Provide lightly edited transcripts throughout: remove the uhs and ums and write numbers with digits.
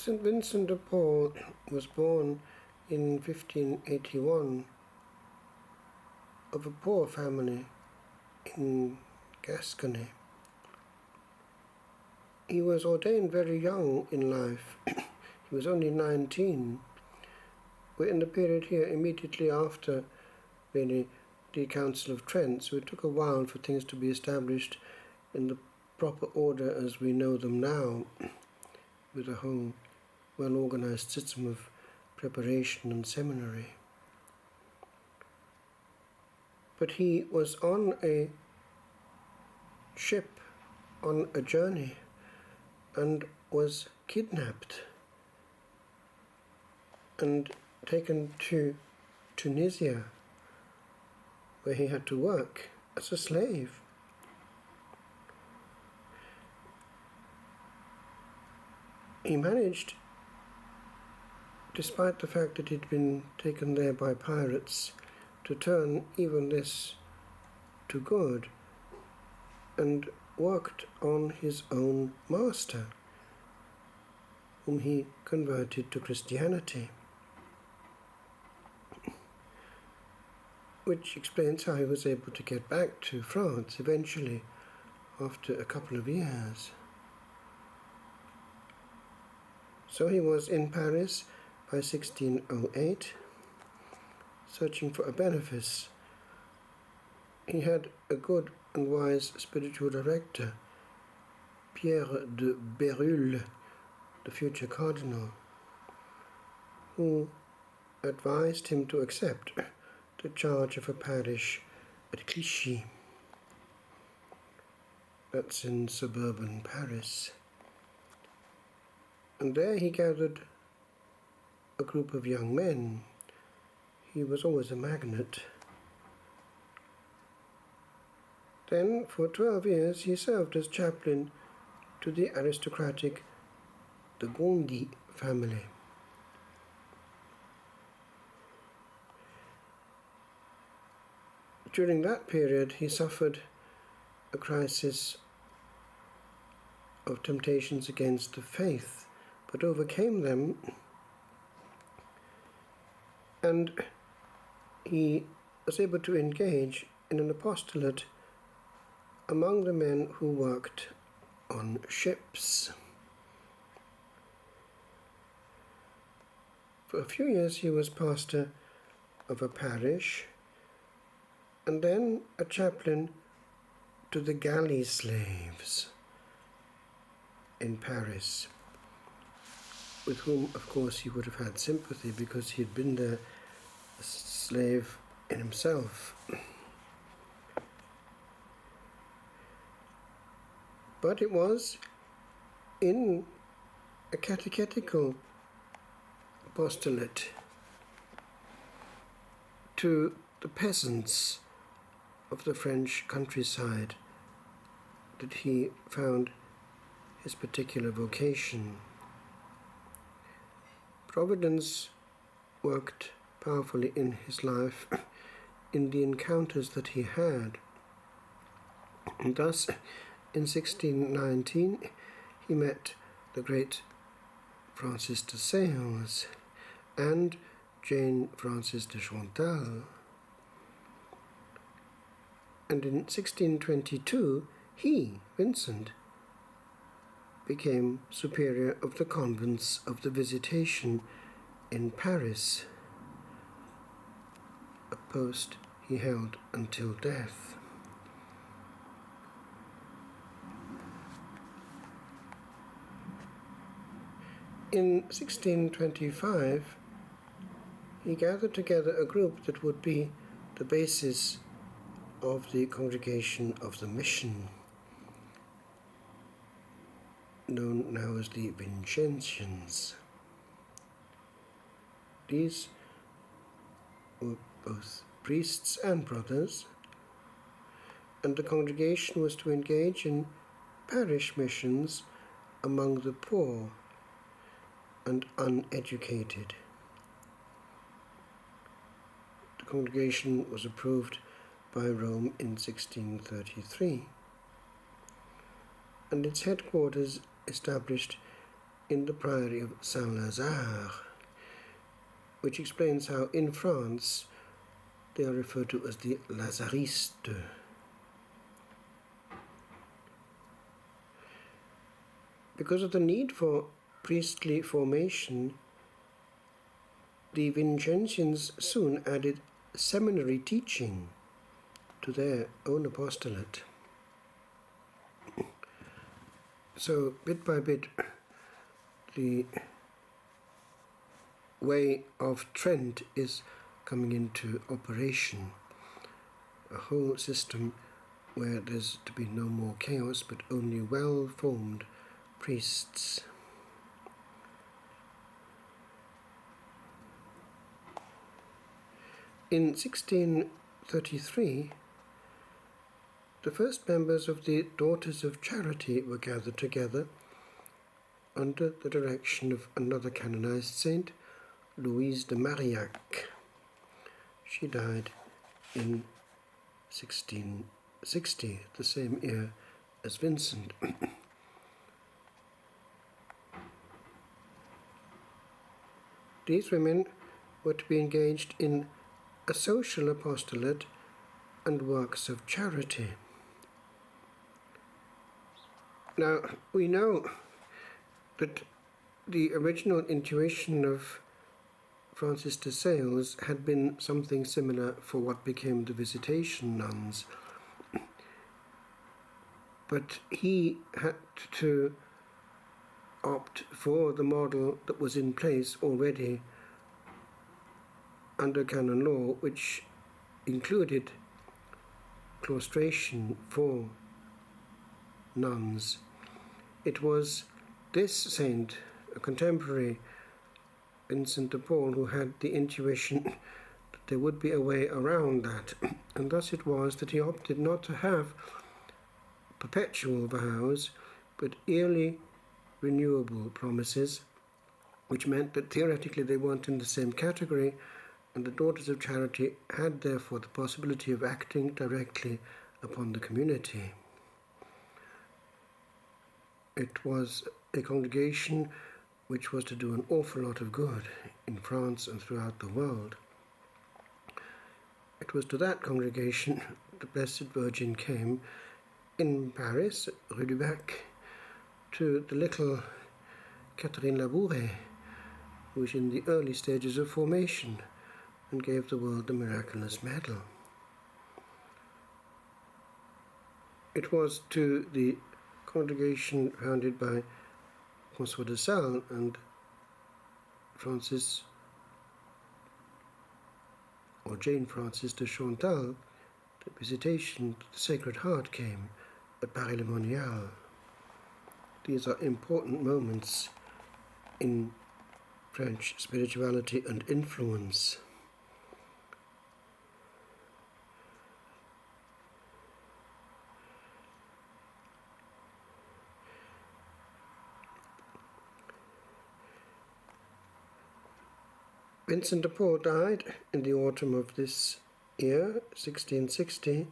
St. Vincent de Paul was born in 1581 of a poor family in Gascony. He was ordained very young in life. He was only 19. We're in the period here immediately after really the Council of Trent, so it took a while for things to be established in the proper order as we know them now, with a whole well-organized system of preparation and seminary. But he was on a ship on a journey and was kidnapped and taken to Tunisia, where he had to work as a slave. He managed, despite the fact that he'd been taken there by pirates, to turn even this to good and worked on his own master, whom he converted to Christianity, which explains how he was able to get back to France eventually after a couple of years. So he was in Paris by 1608, searching for a benefice. He had a good and wise spiritual director, Pierre de Bérulle, the future cardinal, who advised him to accept the charge of a parish at Clichy. That's in suburban Paris. And there he gathered a group of young men. He was always a magnet. Then, for 12 years, he served as chaplain to the aristocratic de Gondi family. During that period, he suffered a crisis of temptations against the faith, but overcame them, and he was able to engage in an apostolate among the men who worked on ships. For a few years he was pastor of a parish, and then a chaplain to the galley slaves in Paris, with whom, of course, he would have had sympathy because he had been there a slave in himself. But it was in a catechetical apostolate to the peasants of the French countryside that he found his particular vocation. Providence worked powerfully in his life in the encounters that he had. And thus, in 1619, he met the great Francis de Sales and Jane Frances de Chantal. And in 1622, he, Vincent, became superior of the convents of the Visitation in Paris, a post he held until death. In 1625, he gathered together a group that would be the basis of the Congregation of the Mission, known now as the Vincentians. These were both priests and brothers, and the congregation was to engage in parish missions among the poor and uneducated. The congregation was approved by Rome in 1633, and its headquarters established in the Priory of Saint-Lazare, which explains how in France they are referred to as the Lazaristes. Because of the need for priestly formation, the Vincentians soon added seminary teaching to their own apostolate. So, bit by bit, the way of Trent is coming into operation. A whole system where there's to be no more chaos, but only well-formed priests. In 1633, the first members of the Daughters of Charity were gathered together under the direction of another canonized saint, Louise de Marillac. She died in 1660, the same year as Vincent. These women were to be engaged in a social apostolate and works of charity. Now, we know that the original intuition of Francis de Sales had been something similar for what became the Visitation nuns, but he had to opt for the model that was in place already under canon law, which included claustration for nuns. It was this saint, a contemporary, Vincent de Paul, who had the intuition that there would be a way around that, and thus it was that he opted not to have perpetual vows, but yearly renewable promises, which meant that theoretically they weren't in the same category, and the Daughters of Charity had therefore the possibility of acting directly upon the community. It was a congregation which was to do an awful lot of good in France and throughout the world. It was to that congregation the Blessed Virgin came in Paris, Rue du Bac, to the little Catherine Labouré, who was in the early stages of formation, and gave the world the miraculous medal. It was to the congregation founded by François de Sales and Francis, or Jane Francis de Chantal, that Visitation to the Sacred Heart came at Paris-le-Monial. These are important moments in French spirituality and influence. Vincent de Paul died in the autumn of this year, 1660,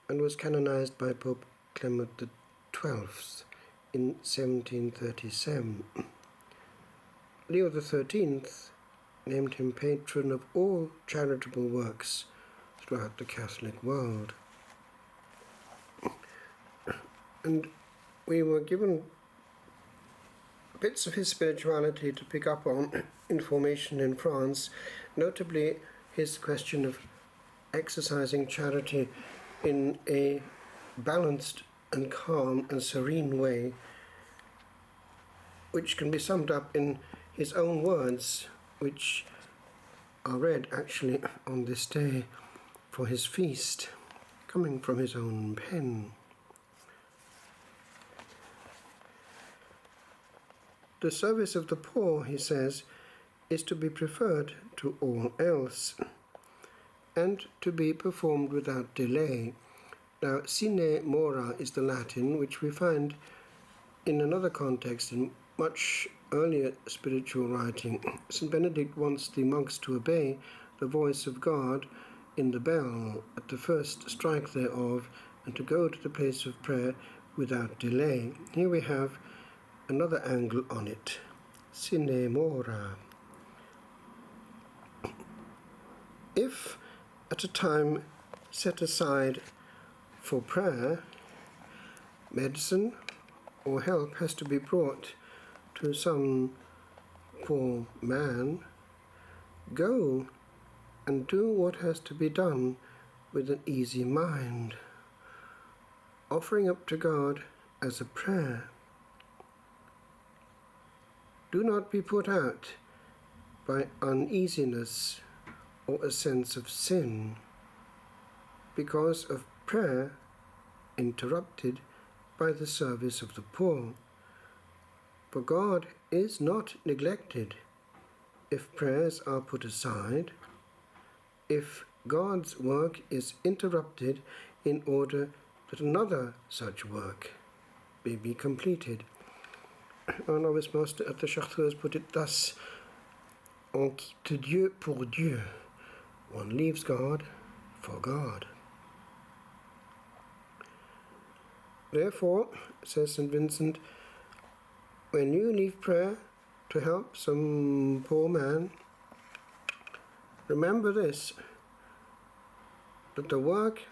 and was canonized by Pope Clement XII in 1737. Leo XIII named him patron of all charitable works throughout the Catholic world. And we were given bits of his spirituality to pick up on in formation in France, notably his question of exercising charity in a balanced and calm and serene way, which can be summed up in his own words, which are read actually on this day for his feast, coming from his own pen. The service of the poor, he says, is to be preferred to all else, and to be performed without delay. Now, sine mora is the Latin, which we find in another context in much earlier spiritual writing. St. Benedict wants the monks to obey the voice of God in the bell at the first strike thereof, and to go to the place of prayer without delay. Here we have another angle on it. sine mora. If at a time set aside for prayer, medicine or help has to be brought to some poor man, go and do what has to be done with an easy mind, offering up to God as a prayer. Do not be put out by uneasiness or a sense of sin because of prayer interrupted by the service of the poor. For God is not neglected if prayers are put aside, if God's work is interrupted in order that another such work may be completed. Our novice master at the Chartreuse put it thus: On quitte Dieu pour Dieu. One leaves God for God. Therefore, says St. Vincent, when you leave prayer to help some poor man, remember this, that the work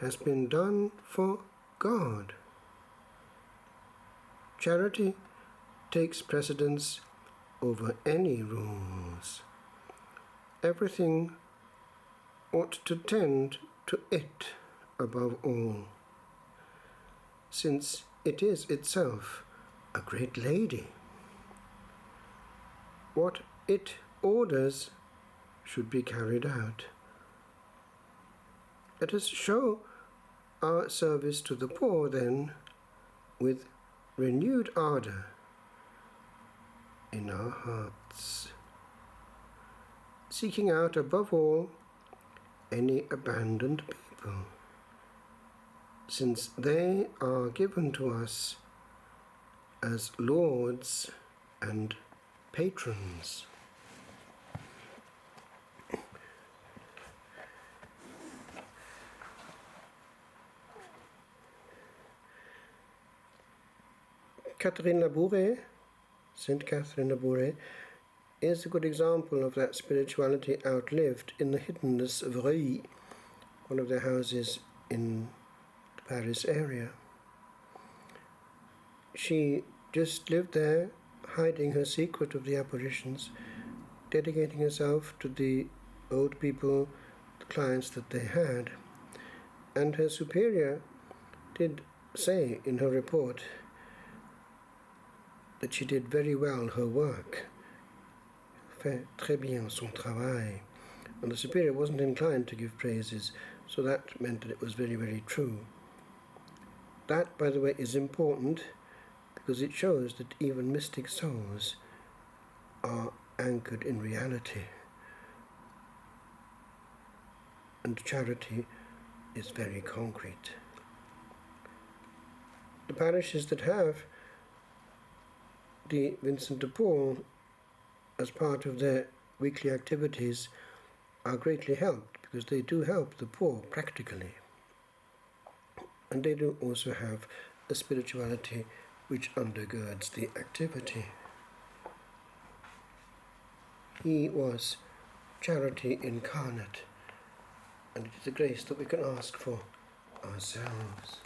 has been done for God. Charity takes precedence over any rules. Everything ought to tend to it above all, since it is itself a great lady. What it orders should be carried out. Let us show our service to the poor, then, with renewed ardor in our hearts, seeking out above all any abandoned people, since they are given to us as lords and patrons. Catherine Labouré, Saint Catherine Labouré, is a good example of that spirituality outlived in the hiddenness of Reuilly, one of their houses in the Paris area. She just lived there, hiding her secret of the apparitions, dedicating herself to the old people, the clients that they had. And her superior did say in her report that she did very well her work, fait très bien son travail. And the superior wasn't inclined to give praises, so that meant that it was very, very true. That, by the way, is important because it shows that even mystic souls are anchored in reality. And charity is very concrete. The parishes that have the Vincent de Paul as part of their weekly activities are greatly helped because they do help the poor practically. And they do also have a spirituality which undergirds the activity. He was charity incarnate, and it is a grace that we can ask for ourselves.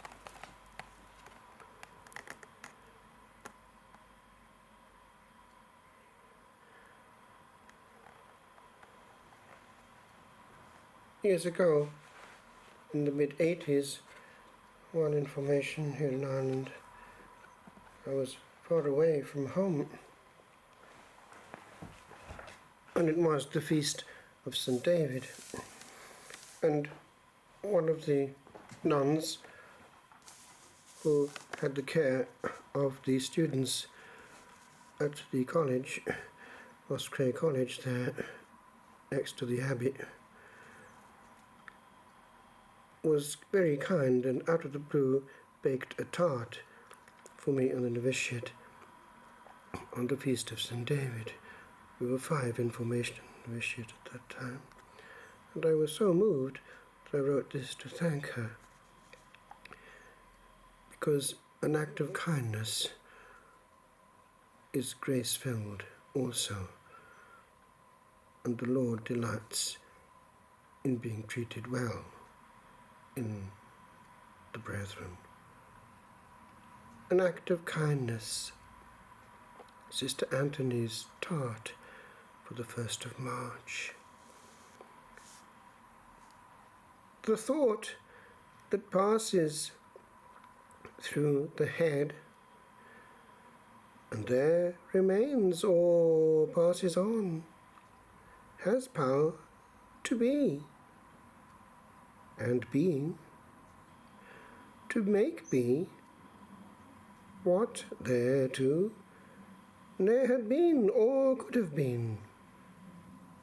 Years ago, in the mid-80s, one information here in Ireland, I was far away from home, and it was the feast of St. David. And one of the nuns who had the care of the students at the college, Oscray College there, next to the Abbey, was very kind and out of the blue baked a tart for me on the novitiate on the feast of St. David. We were 5 information novitiate at that time, and I was so moved that I wrote this to thank her, because an act of kindness is grace-filled also, and the Lord delights in being treated well in the brethren. An act of kindness, Sister Anthony's tart for the 1st of March. The thought that passes through the head and there remains or passes on has power to be, and being, to make be what thereto ne'er had been or could have been,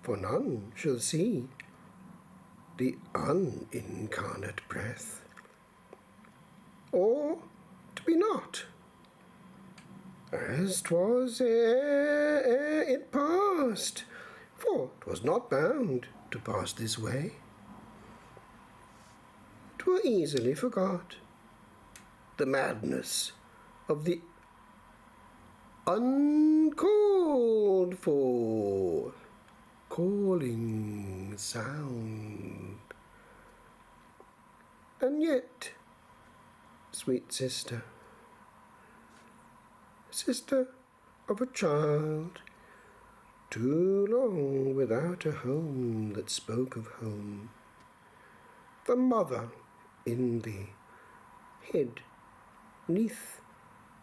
for none shall see the unincarnate breath, or to be not, as 'twas ere it passed, for 'twas not bound to pass this way. 'Twere easily forgot the madness of the uncalled for calling sound. And yet, sweet sister, sister of a child too long without a home that spoke of home, the mother in thee hid 'neath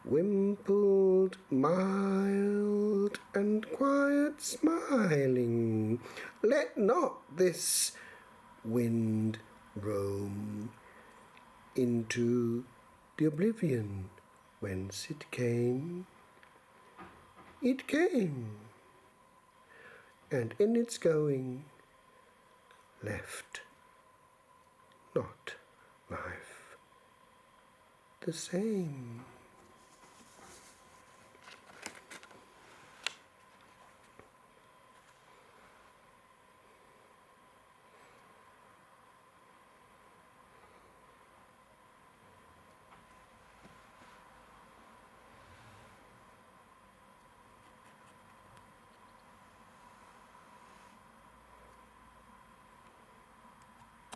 wimpled, mild and quiet smiling, let not this wind roam into the oblivion whence it came. It came, and in its going left not life the same.